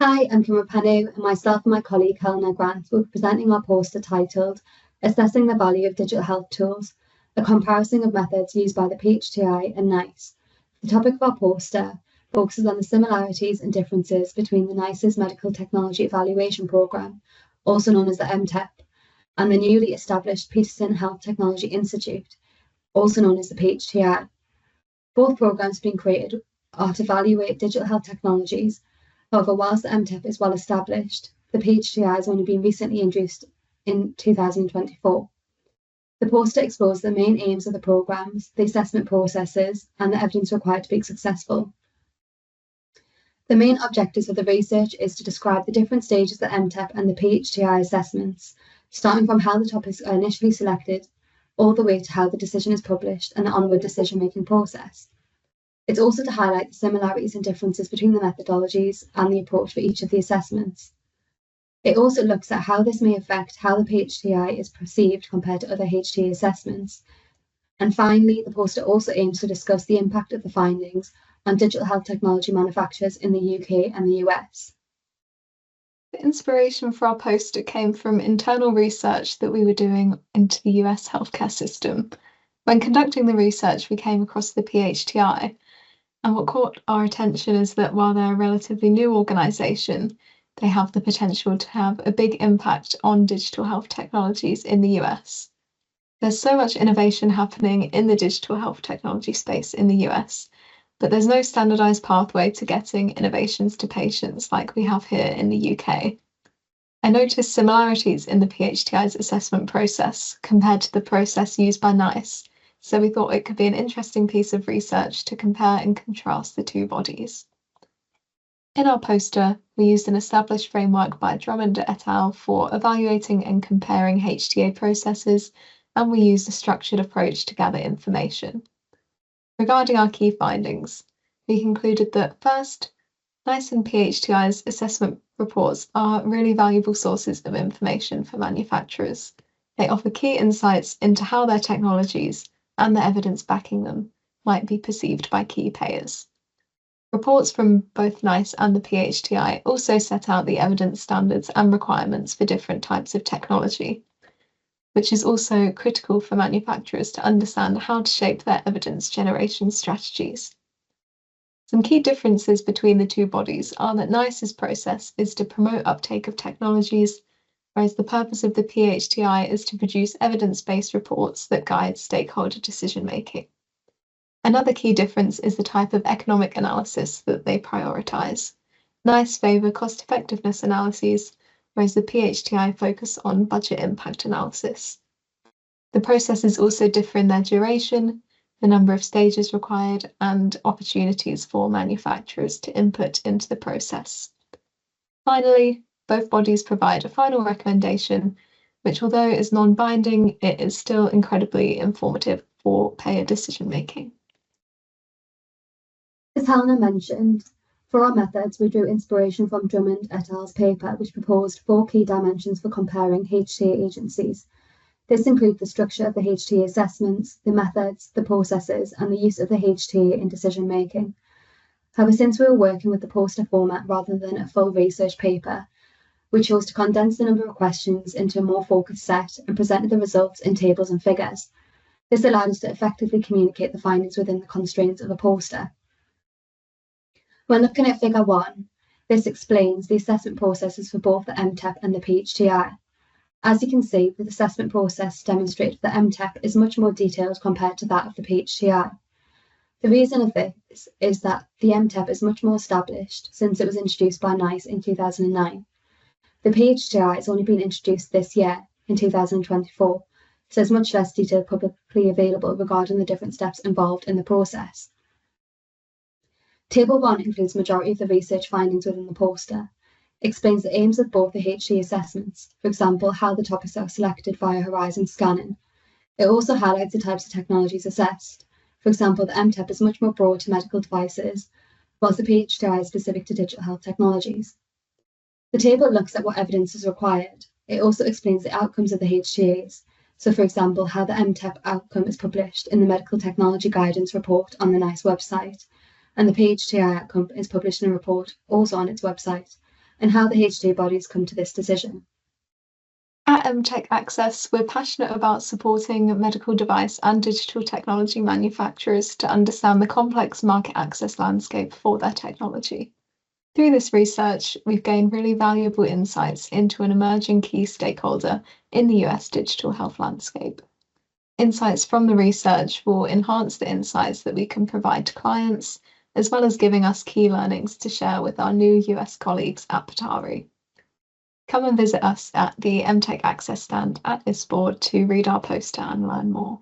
Hi, I'm Kimrin Pannu, and myself and my colleague Helena Grant will be presenting our poster titled Assessing the Value of Digital Health Tools, a comparison of methods used by the PHTI and NICE. The topic of our poster focuses on the similarities and differences between the NICE's Medical Technology Evaluation Programme, also known as the MTEP, and the newly established Peterson Health Technology Institute, also known as the PHTI. Both programmes being created are to evaluate digital health technologies. However, whilst the MTEP is well established, the PHTI has only been recently introduced in 2024. The poster explores the main aims of the programmes, the assessment processes, and the evidence required to be successful. The main objectives of the research is to describe the different stages of the MTEP and the PHTI assessments, starting from how the topics are initially selected, all the way to how the decision is published and the onward decision-making process. It's also to highlight the similarities and differences between the methodologies and the approach for each of the assessments. It also looks at how this may affect how the PHTI is perceived compared to other HTA assessments. And finally, the poster also aims to discuss the impact of the findings on digital health technology manufacturers in the UK and the US. The inspiration for our poster came from internal research that we were doing into the US healthcare system. When conducting the research, we came across the PHTI. And what caught our attention is that while they're a relatively new organisation, they have the potential to have a big impact on digital health technologies in the US. There's so much innovation happening in the digital health technology space in the US, but there's no standardised pathway to getting innovations to patients like we have here in the UK. I noticed similarities in the PHTI's assessment process compared to the process used by NICE, so we thought it could be an interesting piece of research to compare and contrast the two bodies. In our poster, we used an established framework by Drummond et al. For evaluating and comparing HTA processes, and we used a structured approach to gather information. Regarding our key findings, we concluded that first, NICE and PHTI's assessment reports are really valuable sources of information for manufacturers. They offer key insights into how their technologies and the evidence backing them might be perceived by key payers. Reports from both NICE and the PHTI also set out the evidence standards and requirements for different types of technology, which is also critical for manufacturers to understand how to shape their evidence generation strategies. Some key differences between the two bodies are that NICE's process is to promote uptake of technologies, whereas the purpose of the PHTI is to produce evidence-based reports that guide stakeholder decision-making. Another key difference is the type of economic analysis that they prioritise. NICE favour cost-effectiveness analyses, whereas the PHTI focus on budget impact analysis. The processes also differ in their duration, the number of stages required, and opportunities for manufacturers to input into the process. Finally, both bodies provide a final recommendation, which, although is non-binding, it is still incredibly informative for payer decision-making. As Helena mentioned, for our methods, we drew inspiration from Drummond et al.'s paper, which proposed 4 key dimensions for comparing HTA agencies. This includes the structure of the HTA assessments, the methods, the processes, and the use of the HTA in decision-making. However, since we were working with the poster format rather than a full research paper, we chose to condense the number of questions into a more focused set and presented the results in tables and figures. This allowed us to effectively communicate the findings within the constraints of a poster. When looking at Figure 1, this explains the assessment processes for both the MTEP and the PHTI. As you can see, the assessment process demonstrated for the MTEP is much more detailed compared to that of the PHTI. The reason of this is that the MTEP is much more established since it was introduced by NICE in 2009. The PHTI has only been introduced this year, in 2024, so there's much less detail publicly available regarding the different steps involved in the process. Table 1 includes the majority of the research findings within the poster. It explains the aims of both the HTA assessments, for example, how the topics are selected via horizon scanning. It also highlights the types of technologies assessed. For example, the MTEP is much more broad to medical devices, whilst the PHTI is specific to digital health technologies. The table looks at what evidence is required. It also explains the outcomes of the HTAs. So, for example, how the MTEP outcome is published in the Medical Technology Guidance report on the NICE website, and the PHTI outcome is published in a report also on its website, and how the H2 bodies come to this decision. At Medtech Access, we're passionate about supporting medical device and digital technology manufacturers to understand the complex market access landscape for their technology. Through this research, we've gained really valuable insights into an emerging key stakeholder in the US digital health landscape. Insights from the research will enhance the insights that we can provide to clients, as well as giving us key learnings to share with our new US colleagues at PHTI. Come and visit us at the Medtech Access stand at ISPOR to read our poster and learn more.